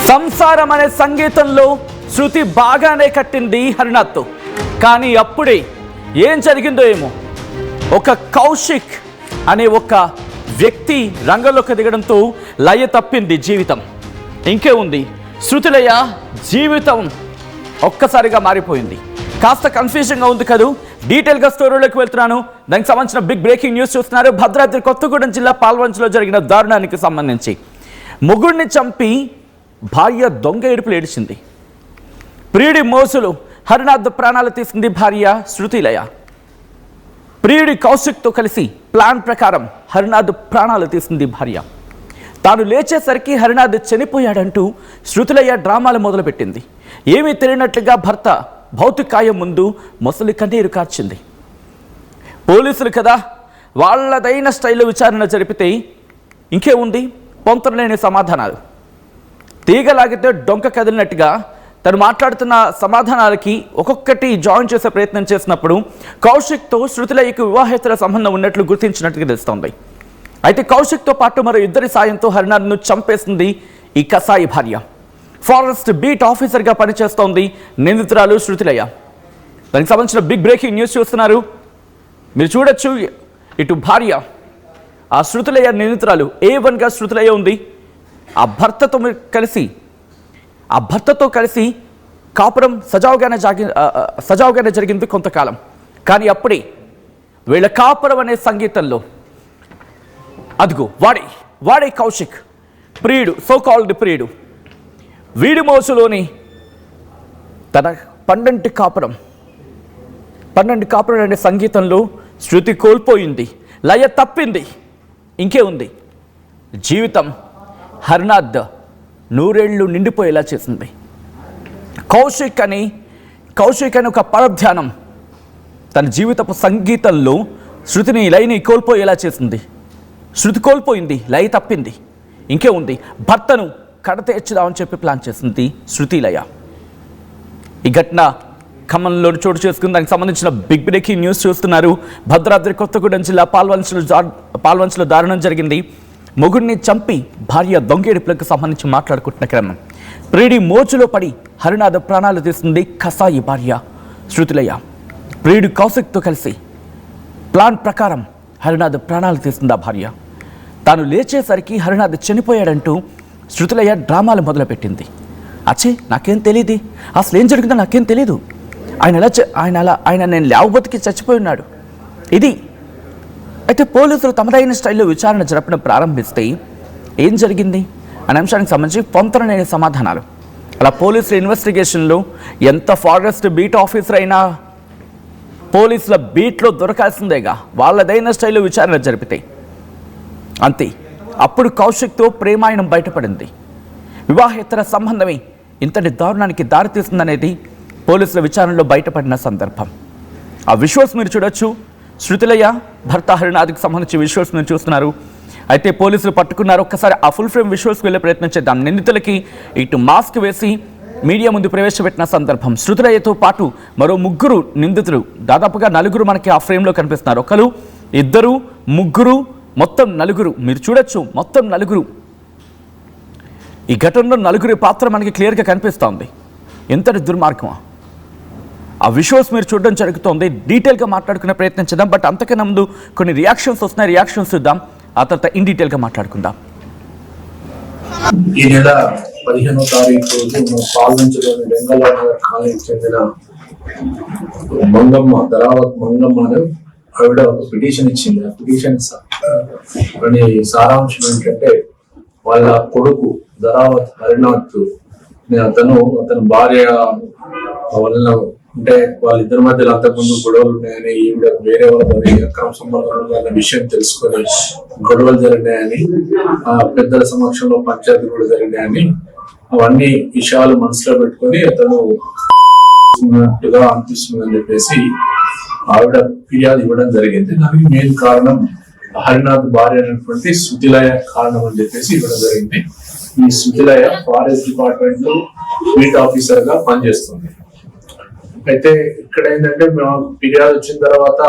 సంసారం అనే సంగీతంలో శృతి బాగానే కట్టింది హరినాథ్తో. కానీ అప్పుడే ఏం జరిగిందో ఏమో, ఒక కౌశిక్ అనే ఒక వ్యక్తి రంగంలోకి దిగడంతో లయ తప్పింది జీవితం. ఇంకే ఉంది, శృతి లయ జీవితం ఒక్కసారిగా మారిపోయింది. కాస్త కన్ఫ్యూజన్గా ఉంది కదూ. డీటెయిల్గా స్టోరీలోకి వెళ్తున్నాను. దానికి సంబంధించిన బిగ్ బ్రేకింగ్ న్యూస్ చూస్తున్నారు. భద్రాద్రి కొత్తగూడెం జిల్లా పాల్వంచలో జరిగిన దారుణానికి సంబంధించి మొగుడిని చంపి భార్య దొంగ ఏడుపులు ఏడిచింది. ప్రియుడి మోసులు హరినాథ్ ప్రాణాలు తీసింది భార్య శృతిలయ. ప్రియుడి కౌశిక్తో కలిసి ప్లాన్ ప్రకారం హరినాథ్ ప్రాణాలు తీసింది భార్య. తాను లేచేసరికి హరినాథ్ చనిపోయాడంటూ శృతిలయ డ్రామాలు మొదలుపెట్టింది. ఏమీ తెలియనట్లుగా భర్త భౌతికాయం ముందు మొసలి కన్నీరు కార్చింది. పోలీసులు కదా, వాళ్ళదైన స్టైల్లో విచారణ జరిపితే ఇంకే ఉంది, పొంతనలేని సమాధానాలు. తీగలాగితే డొంక కదిలినట్టుగా తను మాట్లాడుతున్న సమాధానాలకి ఒక్కొక్కటి జాయిన్ చేసే ప్రయత్నం చేసినప్పుడు కౌశిక్తో శృతిలయకు వివాహేతర సంబంధం ఉన్నట్లు గుర్తించినట్టుగా తెలుస్తోంది. అయితే కౌశిక్తో పాటు మరో ఇద్దరి సాయంతో హరినాథ్ను చంపేసింది ఈ కసాయి భార్య. ఫారెస్ట్ బీట్ ఆఫీసర్గా పనిచేస్తోంది నిందితురాలు శృతిలయ. దానికి సంబంధించిన బిగ్ బ్రేకింగ్ న్యూస్ చూస్తున్నారు. మీరు చూడొచ్చు, ఇటు భార్య ఆ శృతిలయ నిందితురాలు A1గా శృతిలయ ఉంది. ఆ భర్తతో కలిసి కాపురం సజావుగానే జరిగింది కొంతకాలం. కానీ అప్పుడే వీళ్ళ కాపురం అనే సంగీతంలో అదిగో వాడే కౌశిక్, ప్రియుడు, సో కాల్డ్ ప్రియుడు. వీడి మోసులోని తన పన్నెండు కాపురం అనే సంగీతంలో శృతి కోల్పోయింది, లయ తప్పింది. ఇంకే ఉంది, జీవితం హరినాథ్ నూరేళ్లు నిండిపోయేలా చేసింది. కౌశిక్ అని ఒక పరధ్యానం తన జీవితపు సంగీతంలో శృతిని లయని కోల్పోయేలా చేసింది. శృతి కోల్పోయింది, లయ తప్పింది. ఇంకే ఉంది, భర్తను కడతేర్చుదామని చెప్పి ప్లాన్ చేసింది శృతిలయ. ఈ ఘటన ఖమ్మంలో చోటు చేసుకుని దానికి సంబంధించిన బిగ్ బ్రేకింగ్ న్యూస్ చూస్తున్నారు. భద్రాద్రి కొత్తగూడెం జిల్లా పాల్వంచలో దారుణం జరిగింది. మొగుడిని చంపి భార్య దొంగేడుపులకు సంబంధించి మాట్లాడుకుంటున్న క్రమం ప్రియుడి మోచులో పడి హరినాథ్ ప్రాణాలు తీస్తుంది కసాయి భార్య శృతిలయ. ప్రియుడి కౌశిక్తో కలిసి ప్లాన్ ప్రకారం హరినాథ్ ప్రాణాలు తీస్తుంది ఆ భార్య. తాను లేచేసరికి హరినాథ్ చనిపోయాడంటూ శృతిలయ డ్రామాలు మొదలుపెట్టింది. నాకేం తెలియదు, అసలు ఏం జరిగిందో నాకేం తెలీదు, ఆయన నేను లేవబతికి చచ్చిపోయి ఉన్నాడు. ఇది అయితే పోలీసులు తమదైన స్టైల్లో విచారణ జరపడం ప్రారంభిస్తే ఏం జరిగింది అనే అంశానికి సంబంధించి పొంతనలేని సమాధానాలు. అలా పోలీసుల ఇన్వెస్టిగేషన్లో ఎంత ఫారెస్ట్ బీట్ ఆఫీసర్ అయినా పోలీసుల బీట్లో దొరకాల్సిందేగా, వాళ్ళదైన స్టైల్లో విచారణ జరిపితే అంతే. అప్పుడు కౌశిక్తో ప్రేమాయణం బయటపడింది. వివాహేతర సంబంధమే ఇంతటి దారుణానికి దారితీస్తుందనేది పోలీసుల విచారణలో బయటపడిన సందర్భం. ఆ విజువల్స్ మీరు చూడొచ్చు. శృతిలయ భర్త హరినాథ్కి సంబంధించి విజువల్స్ మీరు చూస్తున్నారు. అయితే పోలీసులు పట్టుకున్నారు. ఒక్కసారి ఆ ఫుల్ ఫ్రేమ్ విజువల్స్కి వెళ్ళే ప్రయత్నం చేద్దాం. నిందితులకి ఇటు మాస్క్ వేసి మీడియా ముందు ప్రవేశపెట్టిన సందర్భం. శృతిలయతో పాటు మరో ముగ్గురు నిందితులు, దాదాపుగా నలుగురు మనకి ఆ ఫ్రేమ్లో కనిపిస్తున్నారు. ఒకరు, ఇద్దరు, ముగ్గురు, మొత్తం నలుగురు. మీరు చూడొచ్చు, మొత్తం నలుగురు. ఈ ఘటనలో నలుగురి పాత్ర మనకి క్లియర్గా కనిపిస్తోంది. ఎంతటి దుర్మార్గమా ఆ విజువల్స్ మీరు చూడడం జరుగుతోంది. డీటెయిల్గా మాట్లాడుకునే ప్రయత్నం చేద్దాం. బట్ అంతకన్నా ముందు కొన్ని రియాక్షన్స్ వస్తున్నాయి, రియాక్షన్స్ చూద్దాం. ఆ తర్వాత ఇన్ డీటెయిల్గా మాట్లాడుకుందాం. ఈ నెల 15వ తారీఖు రోజు పాల్వంచలోని వెంగళనగర్ కాలనీకి చెందిన ధరావత్ మంగమ్మ ఆవిడ ఒక పిటిషన్ ఇచ్చింది. ఆ పిటిషన్ సారాంశం ఏంటంటే, వాళ్ళ కొడుకు ధరావత్ హరినాథ్ అతని భార్య వల్ల అంటే వాళ్ళిద్దరి మధ్యలో అంతకుముందు గొడవలు ఉన్నాయని, ఈవిడ వేరే వాళ్ళ అక్రమ సంబంధాలు అన్న విషయం తెలుసుకొని గొడవలు జరిగినాయని, ఆ పెద్దల సమక్షంలో పంచాయతీ కూడా జరిగినాయని, అవన్నీ విషయాలు మనసులో పెట్టుకొని అతను అనిపిస్తుందని చెప్పేసి ఆవిడ ఫిర్యాదు ఇవ్వడం జరిగింది. దానికి మెయిన్ కారణం హరినాథ్ భార్య అయినటువంటి శృతిలయ కారణం అని చెప్పేసి ఇవ్వడం జరిగింది. ఈ శృతిలయ ఫారెస్ట్ డిపార్ట్మెంట్ లో బీట్ ఆఫీసర్ గా పనిచేస్తుంది. అయితే ఇక్కడ ఏంటంటే మేము ఫిర్యాదు వచ్చిన తర్వాత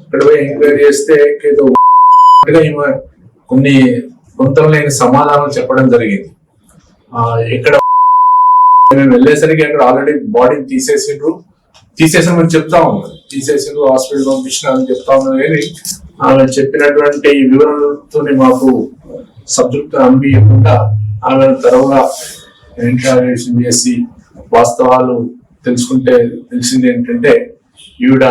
ఇక్కడ పోయి ఎంక్వైరీ చేస్తే ఏదో కొన్ని కొంతలేని సమాధానం చెప్పడం జరిగింది. ఇక్కడ మేము వెళ్ళేసరికి అక్కడ ఆల్రెడీ బాడీని తీసేసామని చెప్తా ఉన్నారు. తీసేసిండ్రు, హాస్పిటల్ పంపించినారని చెప్తా ఉన్నారు. కానీ ఆమె చెప్పినటువంటి వివరాలతో మాకు సంతృప్తి అనిపించకుండా ఆమెను తరవుగా ఇంటరాగేషన్ చేసి వాస్తవాలు తెలుసుకుంటే తెలిసింది ఏంటంటే, ఈవిడ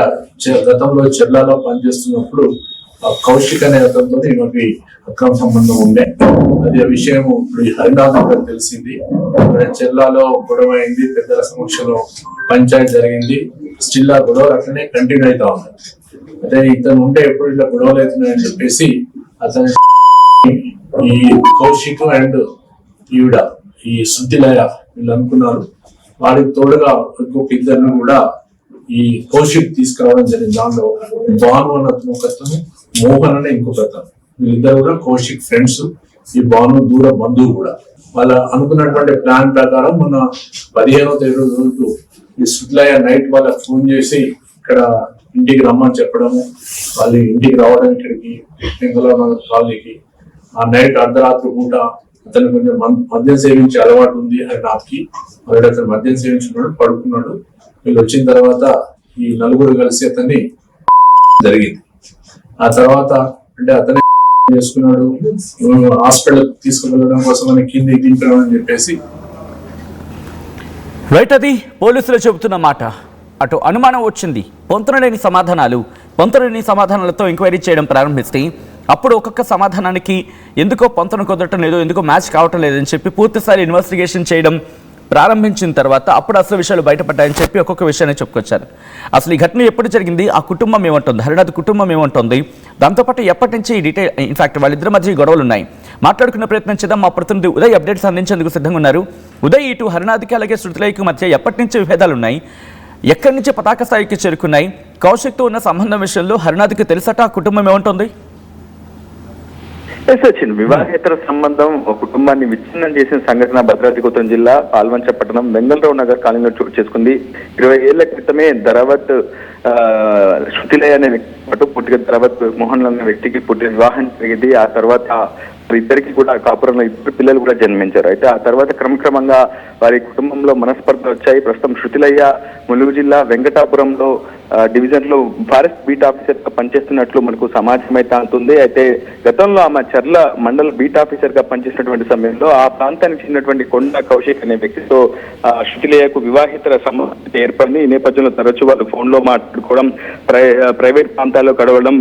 గతంలో చెర్లాలో పనిచేస్తున్నప్పుడు కౌశిక్ అనే అతనితో ఈమెకి అక్రమ సంబంధం ఉండే. అది ఆ విషయం ఇప్పుడు హరినాథ్ గారికి తెలిసింది. చెర్లాలో గొడవ అయింది, పెద్దల సమక్షంలో పంచాయతీ జరిగింది. స్టిల్ ఆ గొడవ అట్లనే కంటిన్యూ అవుతా ఉన్నాయి. అదే ఇతను ఉంటే ఎప్పుడు ఇట్లా గొడవలు అవుతున్నాయని చెప్పేసి అతను ఈ కౌశిక్ అండ్ ఈవిడ ఈ శుద్ధిలయ వీళ్ళు అనుకున్నారు. వారికి తోడుగా ఇంకొక ఇద్దరిని కూడా ఈ కౌశిక్ తీసుకురావడం జరిగింది. దానిలో భాను అన్న ఒకతను, మోహన్ అనే ఇంకొక అతను, వీళ్ళిద్దరు కూడా కౌశిక్ ఫ్రెండ్స్. ఈ భాను దూర బంధువు కూడా. వాళ్ళ అనుకున్నటువంటి ప్లాన్ ప్రకారం మొన్న 15వ తేదీ రోజు ఈ శుద్ధిలయ నైట్ వాళ్ళకి ఫోన్ చేసి ఇక్కడ ఇంటికి రమ్మని చెప్పడము, వాళ్ళు ఇంటికి రావడం ఇక్కడికి బెంగళూరు కాలనీకి. ఆ నైట్ అర్ధరాత్రి పూట అతను కొంచెం మద్యం సేవించే అలవాటు ఉంది హరినాథ్కి. ఆల్రెడీ అతను మద్యం సేవించున్నాడు, పడుకున్నాడు. వీళ్ళు వచ్చిన తర్వాత ఈ నలుగురు కలిసి అతన్ని జరిగింది. ఆ తర్వాత అంటే అతనే చేసుకున్నాడు, హాస్పిటల్ తీసుకువెళ్ళడం కోసం అని కిందికి దింపామని చెప్పేసి. రైట్, అది పోలీసులు చెబుతున్న మాట. అటు అనుమానం వచ్చింది, పొంతనలేని సమాధానాలతో ఎంక్వైరీ చేయడం ప్రారంభిస్తే అప్పుడు ఒక్కొక్క సమాధానానికి ఎందుకో పొంతన కుదరటం లేదు, ఎందుకో మ్యాచ్ కావటం లేదని చెప్పి పూర్తిస్థాయి ఇన్వెస్టిగేషన్ చేయడం ప్రారంభించిన తర్వాత అప్పుడు అసలు విషయాలు బయటపడ్డాయని చెప్పి ఒక్కొక్క విషయాన్ని చెప్పుకొచ్చారు. అసలు ఈ ఘటన ఎప్పుడు జరిగింది, ఆ కుటుంబం ఏమంటుంది, హరినాథ్ కుటుంబం ఏమంటుంది, దాంతోపాటు ఎప్పటి నుంచి ఈ డీటెయిల్, ఇన్ఫాక్ట్ వాళ్ళిద్దరి మధ్య గొడవలు ఉన్నాయి, మాట్లాడుకునే ప్రయత్నం చేద్దాం. మా ప్రతినిధి ఉదయ్ అప్డేట్స్ అందించేందుకు సిద్ధంగా ఉన్నారు. ఉదయ్, ఇటు హరినాథ్కి అలాగే శృతిలయకి మధ్య ఎప్పటి నుంచి విభేదాలు ఉన్నాయి, ఎక్కడి నుంచి పతాక స్థాయికి చేరుకున్నాయి, కౌశిక్తో ఉన్న సంబంధం విషయంలో హరినాథ్కి తెలుసట, ఆ కుటుంబం ఏమంటుంది? సచిన్, వివాహేతర సంబంధం ఒక కుటుంబాన్ని విచ్ఛిన్నం చేసిన సంఘటన భద్రాద్రి కొత్తగూడెం జిల్లా పాల్వంచ పట్టణం వెంగళరావు నగర్ కాలనీలో చోటు చేసుకుంది. 20 ఏళ్ల క్రితమే ధరావత్ శృతిలయ అనే వ్యక్తి పాటు పుట్టిన ధరావత్ మోహన్ అనే వ్యక్తికి పుట్టిన వివాహం జరిగింది. ఆ తర్వాత ఇద్దరికి కూడా కాపురంలో 2 పిల్లలు కూడా జన్మించారు. అయితే ఆ తర్వాత క్రమక్రమంగా వారి కుటుంబంలో మనస్పర్ధలు వచ్చాయి. ప్రస్తుతం శృతిలయ్య ములుగు జిల్లా వెంకటాపురంలో డివిజన్ లో ఫారెస్ట్ బీట్ ఆఫీసర్ గా పనిచేస్తున్నట్లు మనకు సమాచారం అయితే అందుతుంది. అయితే గతంలో ఆమె చర్ల మండల బీట్ ఆఫీసర్ గా పనిచేసినటువంటి సమయంలో ఆ ప్రాంతానికి చెందినటువంటి కొండ కౌశిక్ అనే వ్యక్తితో శృతిలయ్యకు వివాహితర సంబంధం ఏర్పడింది. ఈ నేపథ్యంలో తరచూ వాళ్ళు ఫోన్ లో మాట్లాడుకోవడం, ప్రైవేట్ ప్రాంతాల్లో గడవడం,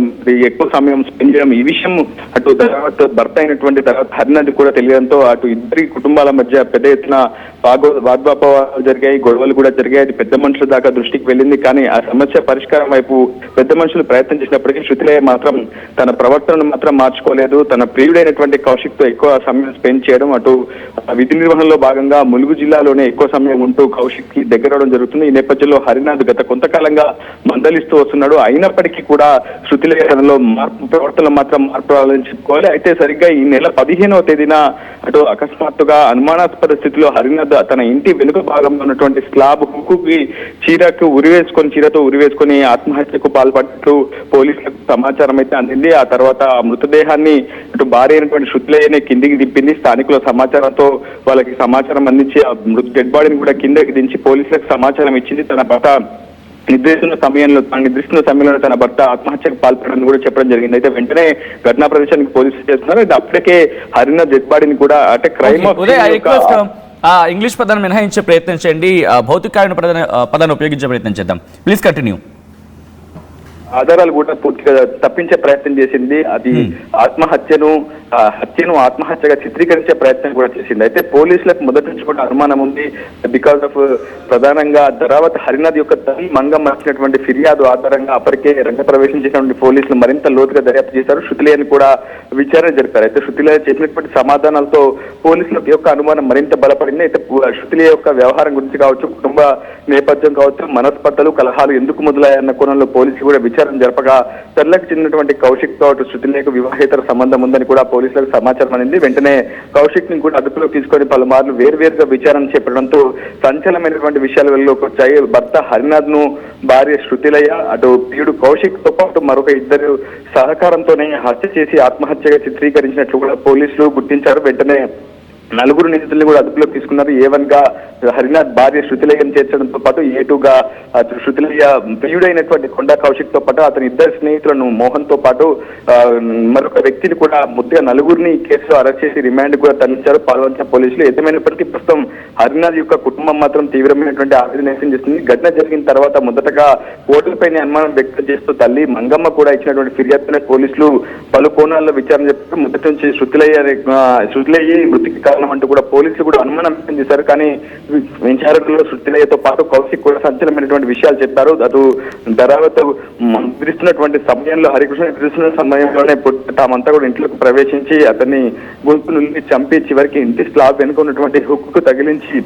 ఎక్కువ సమయం స్పెండ్ చేయడం, ఈ విషయం అటు తర్వాత భర్త అయినటువంటి తర్వాత హరినాథ్ కూడా తెలియడంతో అటు ఇద్దరి కుటుంబాల మధ్య పెద్ద ఎత్తున వాగ్వాపాలు జరిగాయి, గొడవలు కూడా జరిగాయి. అది పెద్ద మనుషుల దాకా దృష్టికి వెళ్ళింది. కానీ ఆ సమస్య పరిష్కారం వైపు పెద్ద మనుషులు ప్రయత్నం చేసినప్పటికీ శృతిలయ మాత్రం తన ప్రవర్తనను మాత్రం మార్చుకోలేదు. తన ప్రియుడైనటువంటి కౌశిక్ తో ఎక్కువ సమయం స్పెండ్ చేయడం, అటు విధి నిర్వహణలో భాగంగా ములుగు జిల్లాలోనే ఎక్కువ సమయం ఉంటూ కౌశిక్ కి దగ్గరవడం జరుగుతుంది. ఈ నేపథ్యంలో హరినాథ్ గత కొంతకాలంగా మందలిస్తూ వస్తున్నాడు. అయినప్పటికీ కూడా శృతిలయ తనలో ప్రవర్తనలో మాత్రం మార్పు రావాలని చెప్పుకోవాలి. అయితే సరిగ్గా ఈ నెల 15వ తేదీన అటు అకస్మాత్తుగా అనుమానాస్పద స్థితిలో హరినాథ్ తన ఇంటి వెనుక భాగంలో ఉన్నటువంటి స్లాబ్ హుక్కుకి చీరతో ఉరివేసుకొని ఆత్మహత్యకు పాల్పడినట్లు పోలీసులకు సమాచారం అయితే అందింది. ఆ తర్వాత ఆ మృతదేహాన్ని అటు భార్య అయినటువంటి శృతిలయ్యనే కిందికి దింపింది. స్థానికుల సమాచారంతో వాళ్ళకి సమాచారం అందించి ఆ డెడ్ బాడీని కూడా కిందకి దించి పోలీసులకు సమాచారం ఇచ్చింది. తన భర్త నిద్రిస్తున్న సమయంలో తన భర్త ఆత్మహత్యకు పాల్పడని కూడా చెప్పడం జరిగింది. అయితే వెంటనే ఘటనా ప్రదేశానికి పోలీసులు చేస్తున్నారు. అయితే అప్పటికే హరినాథ్ డెడ్ బాడీని కూడా అంటే క్రైమ్ ఇంగ్లీష్ పదాన్ని మినహాయించే ప్రయత్నం చేయండి, భౌతికాయన పదాన్ని ఉపయోగించే ప్రయత్నం చేద్దాం. Please continue. ఆధారాలు కూడా పూర్తిగా తప్పించే ప్రయత్నం చేసింది. అది హత్యను ఆత్మహత్యగా చిత్రీకరించే ప్రయత్నం కూడా చేసింది. అయితే పోలీసులకు మొదటి నుంచి కూడా అనుమానం ఉంది. బికాస్ ఆఫ్ ప్రధానంగా ధరావత్ హరినాథ్ యొక్క తల్లి మంగం వచ్చినటువంటి ఫిర్యాదు ఆధారంగా అప్పటికే రంగప్రవేశం చేసినటువంటి పోలీసులు మరింత లోతుగా దర్యాప్తు చేశారు. శృతిలయని కూడా విచారణ జరిపారు. అయితే శృతిలయ చేసినటువంటి సమాధానాలతో పోలీసుల యొక్క అనుమానం మరింత బలపడింది. అయితే శృతిలయ యొక్క వ్యవహారం గురించి కావచ్చు, కుటుంబ నేపథ్యం కావచ్చు, మనస్పర్ధలు, కలహాలు ఎందుకు మొదలయ్యాయన్న కోణంలో పోలీసులు కూడా విచారణ జరపగా చర్లకు చెందినటువంటి కౌశిక్ తో శృతిలయకు వివాహేతర సంబంధం ఉందని కూడా పోలీసులకు సమాచారం అందింది. వెంటనే కౌశిక్ ని కూడా అదుపులోకి తీసుకొని పలుమార్లు వేరువేరుగా విచారణ చేపట్టడంతో సంచలనమైనటువంటి విషయాలు వెలుగులోకి వచ్చాయి. భర్త హరినాథ్ ను భార్య శృతిలయ, అటు ప్రియుడు కౌశిక్ తో పాటు మరొక ఇద్దరు సహకారంతోనే హత్య చేసి ఆత్మహత్యగా చిత్రీకరించినట్లు కూడా పోలీసులు గుర్తించారు. వెంటనే నలుగురు నిందితుల్ని కూడా అదుపులోకి తీసుకున్నారు. A1 గా హరినాథ్ భార్య శృతిలయ్యను చేర్చడంతో పాటు A2 గా శృతిలయ్య ప్రియుడైనటువంటి కొండా కౌశిక్ తో పాటు అతని ఇద్దరు స్నేహితులను మోహన్ తో పాటు మరొక వ్యక్తిని కూడా ముద్దుగా నలుగురిని కేసులో అరెస్ట్ చేసి రిమాండ్ కూడా తరలించారు పాల్వంచ పోలీసులు. ఏదేమైనప్పటికీ ప్రస్తుతం హరినాథ్ యొక్క కుటుంబం మాత్రం తీవ్రమైనటువంటి ఆవేదన వ్యక్తం చేస్తుంది. ఘటన జరిగిన తర్వాత మొదటగా కోర్టులపైన అనుమానం వ్యక్తం చేస్తూ తల్లి మంగమ్మ కూడా ఇచ్చినటువంటి ఫిర్యాదుతోనే పోలీసులు పలు కోణాల్లో విచారణ చెప్పారు. మొదటి నుంచి శృతిలయ్య మృతికి కారణం అంటూ కూడా పోలీసులు కూడా అనుమానం వ్యక్తం చేశారు. కానీ విచారణలో శృతిలయ్యతో పాటు కౌశిక్ కూడా సంచలనమైనటువంటి విషయాలు చెప్పారు. అటు ధరావత్ నిద్రిస్తున్నటువంటి సమయంలో హరికృష్ణ నిద్రిస్తున్న సమయంలోనే తామంతా కూడా ఇంట్లోకి ప్రవేశించి అతన్ని గొంతు నుండి చంపి చివరికి ఇంటి స్లాబ్ వెనుక ఉన్నటువంటి హుక్కు తగిలించి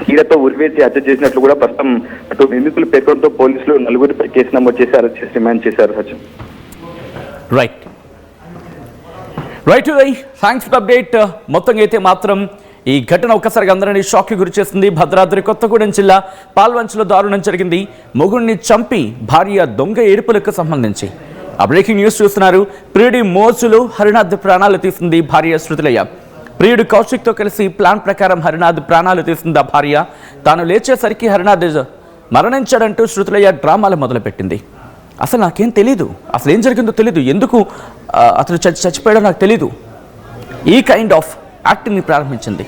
కీడతో ఉరివేసి హత్య చేసినట్లు కూడా ప్రస్తుతం అటు నిందితులు పేర్కొనడంతో పోలీసులు నలుగురిపై కేసు నమోదు చేసి అరెస్ట్ చేసి రిమాండ్ చేశారు. Sachin right thanks for update. మొత్తంగా అయితే మాత్రం ఈ ఘటన ఒక్కసారిగా అందరినీ షాక్కి గురి చేస్తుంది. భద్రాద్రి కొత్తగూడెం జిల్లా పాల్వంచలో దారుణం జరిగింది. మొగుడిని చంపి భార్య దొంగ ఏడుపులకు సంబంధించి ఆ బ్రేకింగ్ న్యూస్ చూస్తున్నారు. ప్రియుడి మోజులో హరినాథ్ ప్రాణాలు తీసింది భార్య శృతిలయ్య. ప్రియుడు కౌశిక్తో కలిసి ప్లాన్ ప్రకారం హరినాథ్ ప్రాణాలు తీసింది ఆ భార్య. తాను లేచేసరికి హరినాథ్ మరణించాడంటూ శృతిలయ్య డ్రామాలు మొదలుపెట్టింది. అసలు నాకేం తెలీదు, అసలు ఏం జరిగిందో తెలీదు, ఎందుకు అతను చచ్చిపోయాడో నాకు తెలీదు. ఈ కైండ్ ఆఫ్ యాక్టింగ్ని ప్రారంభించింది.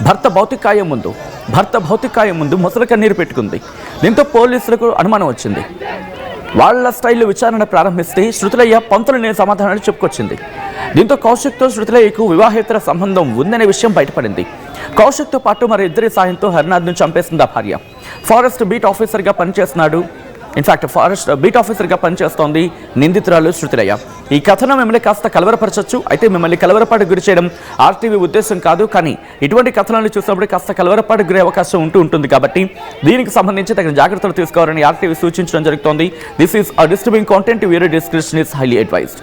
భర్త భౌతికాయం ముందు ముసలి కన్నీరు పెట్టుకుంది. దీంతో పోలీసులకు అనుమానం వచ్చింది. వాళ్ళ స్టైల్లో విచారణ ప్రారంభిస్తే శృతిలయ్య పంతులు సమాధానాలు చెప్పుకొచ్చింది. దీంతో కౌశిక్తో శృతిలయ్యకు వివాహేతర సంబంధం ఉందనే విషయం బయటపడింది. కౌశిక్తో పాటు మరి ఇద్దరి సాయంతో హరినాథ్ను చంపేసింది ఆ భార్య. ఫారెస్ట్ బీట్ ఆఫీసర్గా పనిచేస్తోంది నిందితురాలు శృతిలయ్య. ఈ కథనం మిమ్మల్ని కాస్త కలవరపరచచ్చు. అయితే మిమ్మల్ని కలవరపాటు గురి చేయడం RTV ఉద్దేశం కాదు. కానీ ఇటువంటి కథనాలు చూసినప్పుడు కాస్త కలవరపాటు గురే అవకాశం ఉంటుంది. కాబట్టి దీనికి సంబంధించి తగిన జాగ్రత్తలు తీసుకోవాలని RTV సూచించడం జరుగుతోంది. This is disturbing content. Your discretion is highly advised.